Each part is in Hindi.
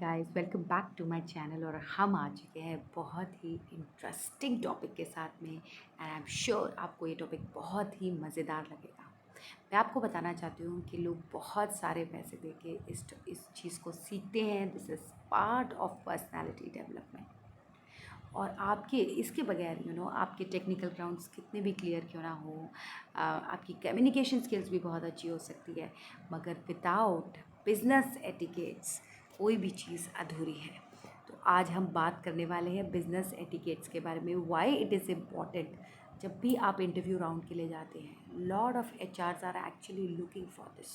Guys, welcome back to my channel. और हम आ चुके हैं बहुत ही इंटरेस्टिंग टॉपिक के साथ में, एंड आई एम श्योर आपको ये टॉपिक बहुत ही मज़ेदार लगेगा। मैं आपको बताना चाहती हूँ कि लोग बहुत सारे पैसे देके इस चीज़ को सीखते हैं। This is part of personality development. और आपके इसके बगैर आपके टेक्निकल ग्राउंड्स कितने भी क्लियर क्यों ना हो, आपकी कम्युनिकेशन स्किल्स भी बहुत अच्छी हो सकती है, मगर विदाउट बिजनेस एटिकेट्स कोई भी चीज़ अधूरी है। तो आज हम बात करने वाले हैं बिजनेस एटिकेट्स के बारे में, व्हाई इट इज़ इम्पॉर्टेंट। जब भी आप इंटरव्यू राउंड के लिए जाते हैं, lot of HRs are actually looking for this.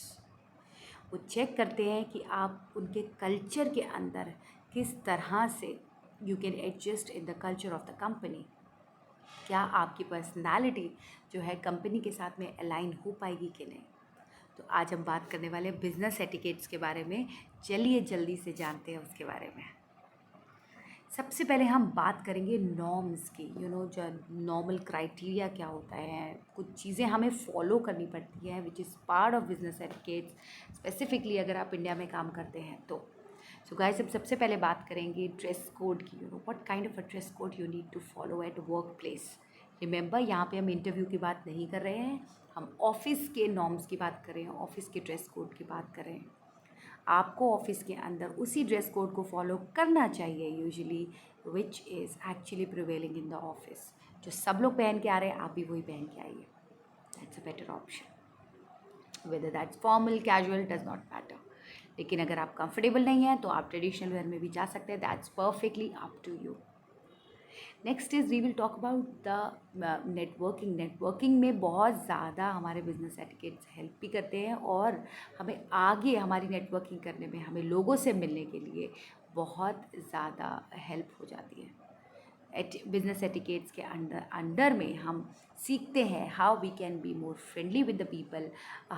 वो चेक करते हैं कि आप उनके कल्चर के अंदर किस तरह से you can adjust in the culture of the company. क्या आपकी पर्सनालिटी जो है कंपनी के साथ में अलाइन हो पाएगी कि नहीं। तो आज हम बात करने वाले हैं बिजनेस एटिकेट्स के बारे में। चलिए जल्दी से जानते हैं उसके बारे में। सबसे पहले हम बात करेंगे नॉर्म्स की। जो नॉर्मल क्राइटेरिया क्या होता है, कुछ चीज़ें हमें फॉलो करनी पड़ती हैं which is part of business etiquettes, specifically अगर आप इंडिया में काम करते हैं तो। सो गाइस, हम सबसे पहले बात करेंगे ड्रेस कोड की। What kind of a dress code you need to follow at work place. Remember, यहाँ पे हम इंटरव्यू की बात नहीं कर रहे हैं, हम ऑफिस के नॉर्म्स की बात कर रहे हैं, ऑफिस के ड्रेस कोड की बात कर रहे हैं। आपको ऑफिस के अंदर उसी ड्रेस कोड को फॉलो करना चाहिए usually, which is actually prevailing in the office. जो सब लोग पहन के आ रहे हैं, आप भी वही पहन के आइए। That's a better option. Weather that's formal casual does not matter. लेकिन अगर आप कंफर्टेबल नहीं हैं तो आप ट्रेडिशनल वेयर में भी जा सकते हैं। That's perfectly up to you. Next is we will talk about the networking. Networking में बहुत ज़्यादा हमारे बिजनेस एटिकेट्स हेल्प भी करते हैं, और हमें आगे हमारी नेटवर्किंग करने में, हमें लोगों से मिलने के लिए बहुत ज़्यादा हेल्प हो जाती है। बिजनेस एटिकेट्स के अंडर में हम सीखते हैं how we can be more friendly with the people.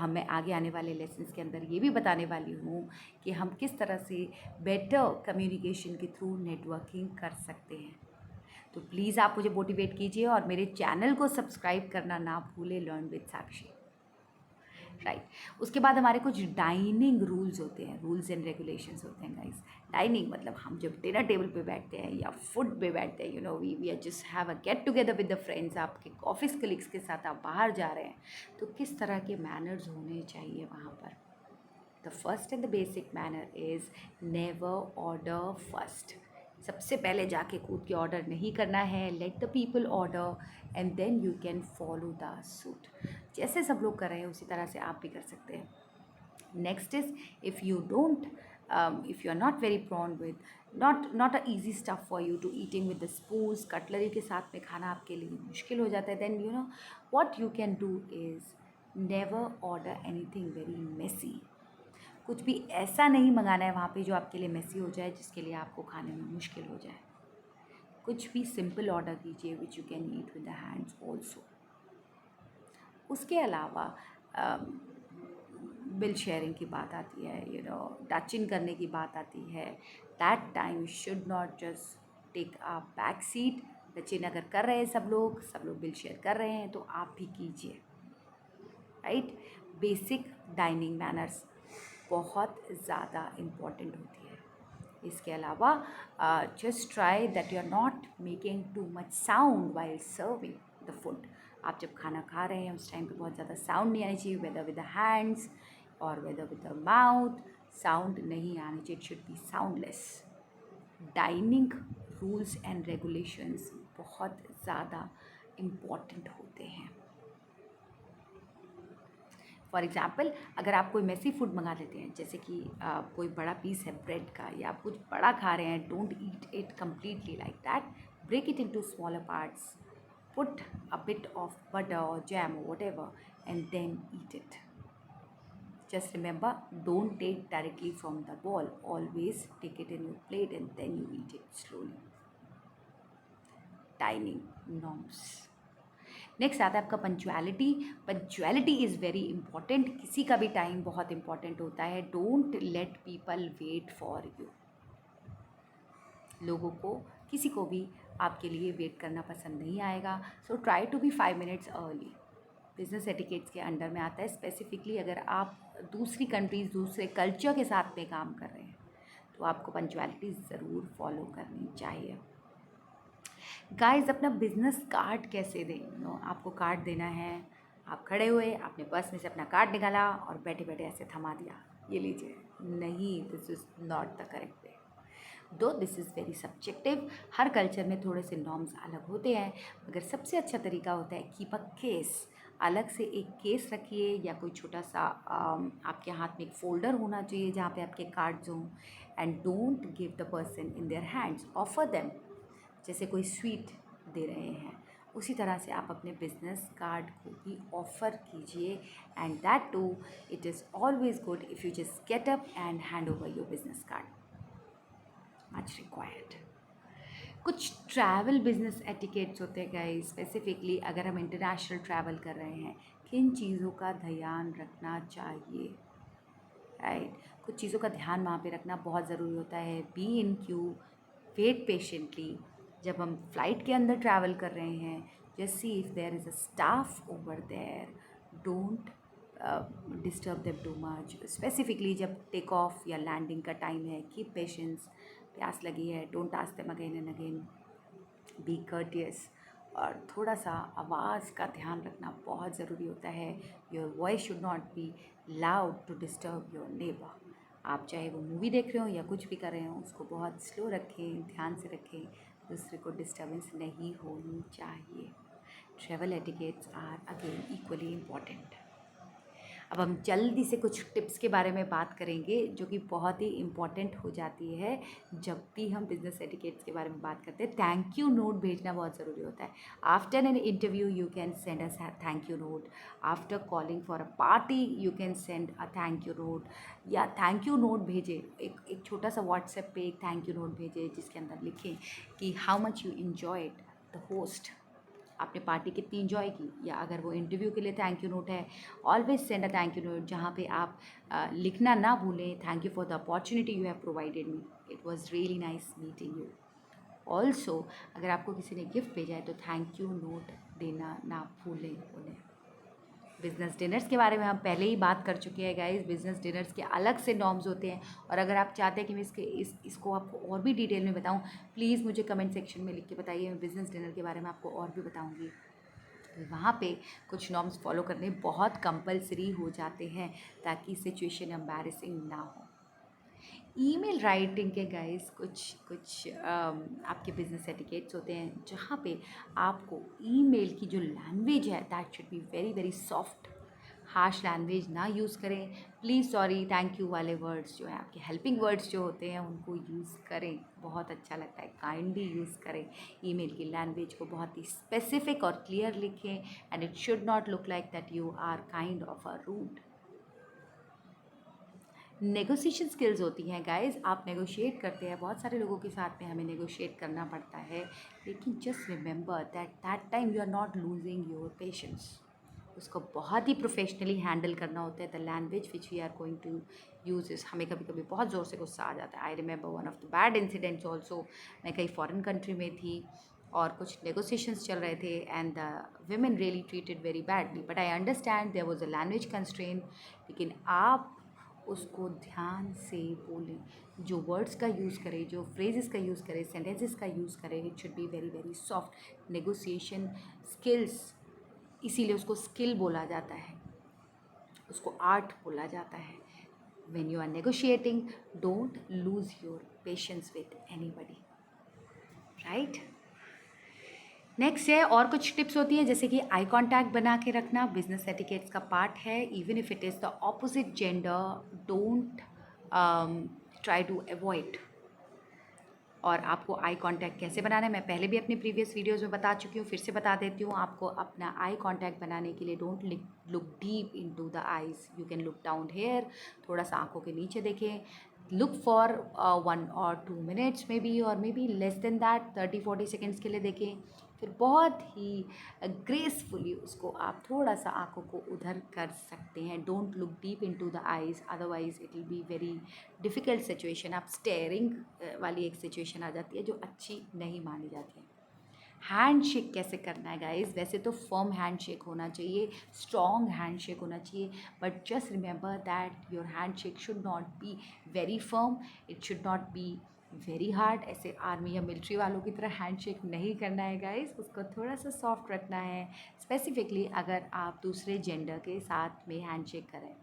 मैं आगे आने वाले लेसन्स के अंदर ये भी बताने वाली हूँ कि हम किस तरह से बेटर कम्युनिकेशन के थ्रू नेटवर्किंग कर सकते हैं। तो प्लीज़ आप मुझे मोटिवेट कीजिए और मेरे चैनल को सब्सक्राइब करना ना भूलें, लर्न विद साक्षी। राइट। उसके बाद हमारे कुछ डाइनिंग रूल्स होते हैं, रूल्स एंड रेगुलेशंस होते हैं गाइस। डाइनिंग मतलब हम जब डिनर टेबल पे बैठते हैं या फूड पे बैठते हैं, we are just have a get together with the friends, आपके ऑफिस कलीग्स के साथ आप बाहर जा रहे हैं, तो किस तरह के मैनर्स होने चाहिए वहाँ पर। The first and the basic manner is never order first. सबसे पहले जाके कूद के ऑर्डर नहीं करना है। Let the people order and then you can follow the suit. जैसे सब लोग कर रहे हैं उसी तरह से आप भी कर सकते हैं। Next is, if you don't if you are not very prone with not a easy stuff for you to eating with the spoons, cutlery के साथ में खाना आपके लिए मुश्किल हो जाता है, then what you can do is never order anything very messy. कुछ भी ऐसा नहीं मंगाना है वहाँ पे जो आपके लिए मेसी हो जाए, जिसके लिए आपको खाने में मुश्किल हो जाए। कुछ भी सिंपल ऑर्डर कीजिए which you can eat with the hands also. उसके अलावा बिल शेयरिंग की बात आती है, टचिंग करने की बात आती है। That time should not just take a back seat. Touching अगर कर रहे हैं सब लोग बिल शेयर कर रहे हैं तो आप भी कीजिए। राइट। बेसिक डाइनिंग मैनर्स बहुत ज़्यादा इम्पॉर्टेंट होती है। इसके अलावा just try that you are not making too much sound while serving the food. आप जब खाना खा रहे हैं उस टाइम पे बहुत ज़्यादा साउंड नहीं आनी चाहिए, वेदर विद द हैंड्स और whether with the mouth. Sound नहीं आनी चाहिए, it should be soundless. Dining rules and regulations बहुत ज़्यादा इम्पॉर्टेंट होते हैं। फॉर एग्ज़ाम्पल, अगर आप कोई मेसी फूड मंगा लेते हैं, जैसे कि कोई बड़ा पीस है ब्रेड का या आप कुछ बड़ा खा रहे हैं, don't eat it completely like that. Break it into smaller parts, put a bit of butter और जैम और whatever and then eat it. Just remember, don't take directly from the bowl. Always take it in your plate and then you eat it slowly. Dining norms. Next आता है आपका punctuality. Punctuality is very important. किसी का भी टाइम बहुत इंपॉर्टेंट होता है। Don't let people wait for you. लोगों को, किसी को भी आपके लिए वेट करना पसंद नहीं आएगा। So try to be 5 minutes early. Business etiquettes के अंडर में आता है। स्पेसिफिकली अगर आप दूसरी कंट्रीज़, दूसरे कल्चर के साथ में काम कर रहे हैं तो आपको पंक्चुअलिटी ज़रूर फॉलो करनी चाहिए। गाइस, अपना बिजनेस कार्ड कैसे दें? आपको कार्ड देना है, आप खड़े हुए, आपने पर्स में से अपना कार्ड निकाला और बैठे बैठे ऐसे थमा दिया, ये लीजिए, नहीं, this is not the correct way. Though this is very subjective, हर कल्चर में थोड़े से नॉर्म्स अलग होते हैं, मगर सबसे अच्छा तरीका होता है कीप अ केस। अलग से एक केस रखिए या कोई छोटा सा आपके हाथ में एक फ़ोल्डर होना चाहिए जहाँ पे आपके कार्ड्स हों। And don't give the person in their hands, offer them, जैसे कोई स्वीट दे रहे हैं उसी तरह से आप अपने बिजनेस कार्ड को भी ऑफ़र कीजिए। And that too it is always good if you just get up and hand over your business card, much required. कुछ ट्रैवल बिजनेस एटिकेट्स होते हैं गाइस, स्पेसिफिकली अगर हम इंटरनेशनल ट्रैवल कर रहे हैं, किन चीज़ों का ध्यान रखना चाहिए, राइट? कुछ चीज़ों का ध्यान वहाँ पे रखना बहुत ज़रूरी होता है। Be in queue, wait patiently. जब हम फ्लाइट के अंदर ट्रैवल कर रहे हैं, just see if there is a staff over there, don't disturb them too much. Specifically जब टेक ऑफ या लैंडिंग का टाइम है, कीप पेशेंस, प्यास लगी है, don't ask them again and again, be courteous. और थोड़ा सा आवाज़ का ध्यान रखना बहुत ज़रूरी होता है। Your voice should not be loud to disturb your neighbour. आप चाहे वो मूवी देख रहे हो या कुछ भी कर रहे हो, उसको बहुत स्लो रखें, ध्यान से रखें, दूसरे को डिस्टर्बेंस नहीं होनी चाहिए। Travel etiquettes are again equally important. अब हम जल्दी से कुछ टिप्स के बारे में बात करेंगे जो कि बहुत ही इम्पॉर्टेंट हो जाती है जब भी हम बिजनेस एटिकेट्स के बारे में बात करते हैं। थैंक यू नोट भेजना बहुत ज़रूरी होता है। After an interview you can send a thank you note, after calling for a party you can send a thank you note, या थैंक यू नोट भेजें, एक छोटा सा व्हाट्सएप पे एक थैंक यू नोट भेजें जिसके अंदर लिखें कि how much you enjoyed the host, आपने पार्टी कितनी इन्जॉय की। या अगर वो इंटरव्यू के लिए थैंक यू नोट है, always send a thank you note जहाँ पे आप लिखना ना भूलें, thank you for the opportunity you have provided me, it was really nice meeting you. Also अगर आपको किसी ने गिफ्ट भेजा है तो थैंक यू नोट देना ना भूलें उन्हें। बिज़नेस डिनर्स के बारे में हम पहले ही बात कर चुके हैं गाइस। बिज़नेस डिनर्स के अलग से नॉर्म्स होते हैं, और अगर आप चाहते हैं कि मैं इसको आपको और भी डिटेल में बताऊं, प्लीज़ मुझे कमेंट सेक्शन में लिख के बताइए, मैं बिज़नेस डिनर के बारे में आपको और भी बताऊंगी। वहाँ पे कुछ नॉर्म्स फॉलो करने बहुत कंपलसरी हो जाते हैं ताकि सिचुएशन एम्बैरेसिंग ना हो। ईमेल राइटिंग के गाइस कुछ कुछ आपके बिजनेस एटिकेट्स होते हैं जहाँ पे आपको ईमेल की जो लैंग्वेज है that should be very very soft. Harsh language ना यूज़ करें, प्लीज़, सॉरी, थैंक यू वाले वर्ड्स जो हैं, आपके हेल्पिंग वर्ड्स जो होते हैं उनको यूज़ करें, बहुत अच्छा लगता है, काइंडली यूज़ करें। ईमेल की लैंग्वेज को बहुत ही स्पेसिफिक और क्लियर लिखें, and it should not look like that you are kind of a rude. Negotiation skills होती हैं गाइस, आप नेगोशिएट करते हैं, बहुत सारे लोगों के साथ में हमें नेगोशिएट करना पड़ता है, लेकिन just remember that time you are not losing your patience. उसको बहुत ही प्रोफेशनली हैंडल करना होता है। The language which we are going to use is, हमें कभी कभी बहुत ज़ोर से गुस्सा आ जाता है। I remember one of the bad incidents also. मैं कहीं फॉरेन कंट्री में थी और कुछ नेगोशिएशंस चल रहे थे, and the women really treated very badly, but I understand there was a language constraint. लेकिन आप उसको ध्यान से बोलें, जो वर्ड्स का यूज़ करें, जो फ्रेजेस का यूज़ करें, सेंटेंसेस का यूज़ करें, it should be very very soft. Negotiation skills, इसीलिए उसको स्किल बोला जाता है, उसको आर्ट बोला जाता है। When you are negotiating, don't lose your patience with anybody, right? Next है, और कुछ टिप्स होती हैं जैसे कि आई कांटेक्ट बना के रखना बिजनेस एटिकेट्स का पार्ट है। Even if it is the opposite gender, don't try to avoid. और आपको आई कांटेक्ट कैसे बनाना है मैं पहले भी अपने प्रीवियस वीडियोस में बता चुकी हूँ, फिर से बता देती हूँ। आपको अपना आई कांटेक्ट बनाने के लिए don't look deep into the eyes, you can look down here, थोड़ा सा आंखों के नीचे देखें। लुक फॉर 1 or 2 minutes में बी, और may be less than that, 30-40 seconds के लिए देखें। फिर बहुत ही ग्रेसफुली उसको आप थोड़ा सा आंखों को उधर कर सकते हैं। Don't look deep into the eyes, otherwise it will be very difficult situation. आप स्टेयरिंग वाली एक सिचुएशन आ जाती है जो अच्छी नहीं मानी जाती है। हैंडशेक कैसे करना है गाइस? वैसे तो फर्म हैंडशेक होना चाहिए, स्ट्रॉन्ग हैंडशेक होना चाहिए, but just remember that your handshake should not be very firm, it should not be very hard. ऐसे आर्मी या मिलिट्री वालों की तरह हैंडशेक नहीं करना है गाइस, उसको थोड़ा सा सॉफ्ट रखना है, स्पेसिफिकली अगर आप दूसरे जेंडर के साथ में हैंडशेक करें।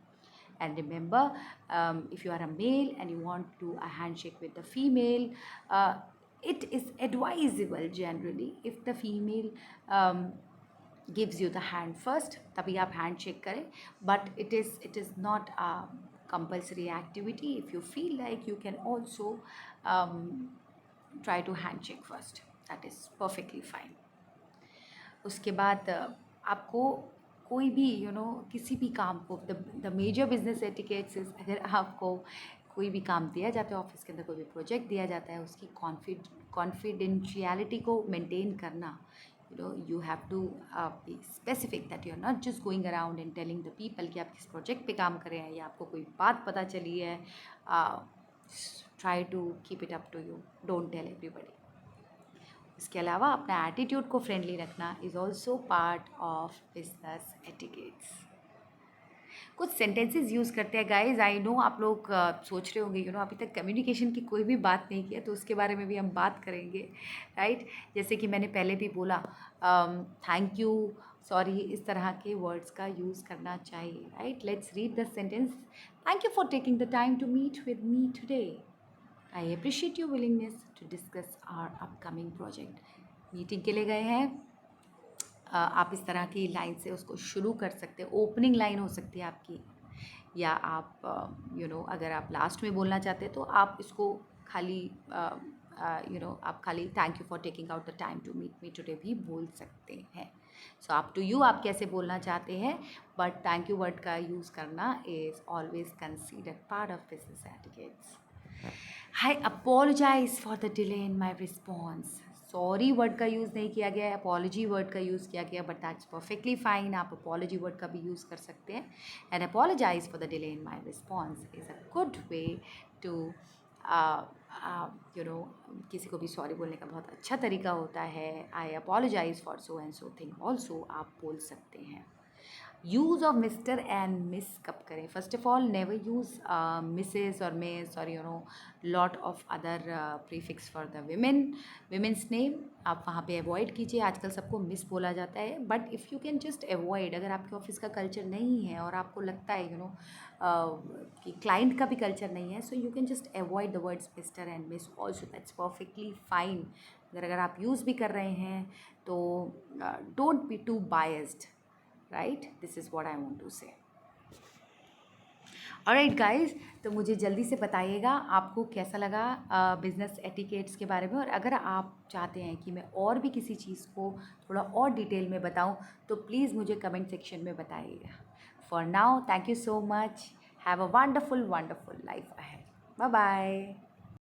And remember, if you are a male and you want to do a handshake with the female, it is advisable generally if the female gives you the hand first, तभी आप handshake करें, but it is not a compulsory activity. If you feel like, you can also um, try to handshake first, that is perfectly fine. उसके बाद आपको कोई भी किसी भी काम को, the major business etiquettes is, अगर आपको कोई भी काम दिया जाता है ऑफिस के अंदर, कोई भी प्रोजेक्ट दिया जाता है, उसकी कॉन्फिडेंशियलिटी को मेंटेन करना, you have to be specific that you're not just going around and telling the people कि आप किस प्रोजेक्ट पे काम कर रहे हैं या आपको कोई बात पता चली है. Try to keep it up to you, don't tell everybody. इसके अलावा अपना एटीट्यूड को फ्रेंडली रखना is also part of business etiquettes. कुछ सेंटेंसेस यूज़ करते हैं गाइज. आई नो आप लोग सोच रहे होंगे अभी तक कम्युनिकेशन की कोई भी बात नहीं किया, तो उसके बारे में भी हम बात करेंगे, राइट. जैसे कि मैंने पहले भी बोला, थैंक यू, सॉरी, इस तरह के वर्ड्स का यूज़ करना चाहिए, right. Let's read the sentence. Thank you for taking the time to meet with me today. I appreciate your willingness to discuss our upcoming project. Meeting के लिए गए हैं, आप इस तरह की लाइन से उसको शुरू कर सकते हैं. ओपनिंग लाइन हो सकती है आपकी, या आप अगर आप लास्ट में बोलना चाहते हैं तो आप इसको खाली आप खाली thank you for taking out the time to meet me today भी बोल सकते हैं. सो अप टू यू, आप कैसे बोलना चाहते हैं, बट थैंक यू वर्ड का यूज़ करना is always considered part of business etiquettes. I apologize for the delay in my response. Sorry word का यूज़ नहीं किया गया है, अपॉलॉजी वर्ड का यूज़ किया गया, बट दैट्स परफेक्टली फाइन. आप अपॉलॉजी वर्ड का भी यूज़ कर सकते हैं. And apologize for the delay in my response is a good way to किसी को भी सॉरी बोलने का बहुत अच्छा तरीका होता है. आई apologise for so and so thing also आप बोल सकते हैं. Use of mister and miss कब करें? First of all, never use Mrs और मिस और lot of other prefix for the women's name. आप वहाँ पे अवॉइड कीजिए. आजकल सबको मिस बोला जाता है, but if you can just avoid, अगर आपके ऑफिस का कल्चर नहीं है और आपको लगता है कि क्लाइंट का भी कल्चर नहीं है, so you can just avoid the words mister and miss also, that's perfectly fine. अगर आप यूज़ भी कर रहे हैं तो don't be too biased, right? This is what I want to say. Alright guys, तो मुझे जल्दी से बताइएगा आपको कैसा लगा बिज़नेस एटिकेट्स के बारे में. और अगर आप चाहते हैं कि मैं और भी किसी चीज़ को थोड़ा और डिटेल में बताऊं, तो प्लीज़ मुझे कमेंट सेक्शन में बताइएगा. For now, thank you so much. Have a wonderful life ahead. Bye bye.